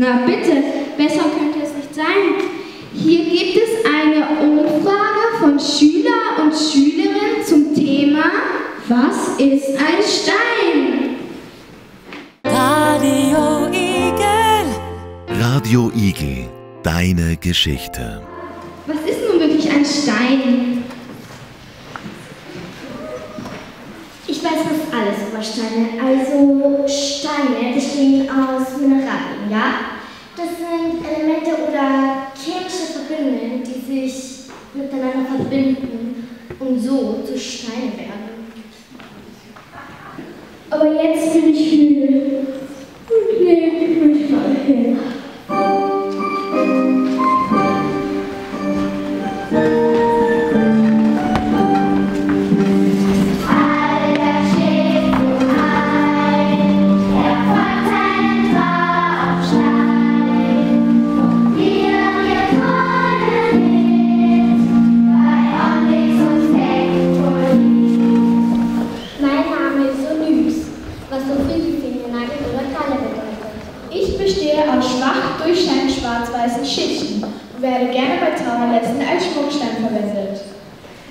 Na bitte, besser könnte es nicht sein. Hier gibt es eine Umfrage von Schüler und Schülerinnen zum Thema: Was ist ein Stein? Radio Igel. Radio Igel, deine Geschichte. Was ist nun wirklich ein Stein? Ich weiß fast alles über Steine. Also Steine bestehen aus Mineralien, ja? Das sind Elemente oder chemische Verbindungen, die sich miteinander verbinden und so zu Steinen werden. Aber jetzt bin ich müde und lege mich mal hin. Schwarz-weißen Schichten und werde gerne bei Trauerletzten als Schmuckstein verwendet.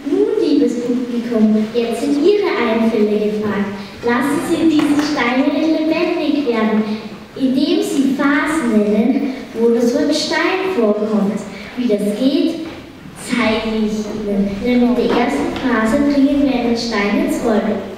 Nun, liebes Publikum, jetzt sind Ihre Einfälle gefragt. Lassen Sie diese Steine lebendig werden, indem Sie Phasen nennen, wo das Wort Stein vorkommt. Wie das geht, zeige ich Ihnen. Denn mit der ersten Phase bringen wir einen Stein ins Rollen.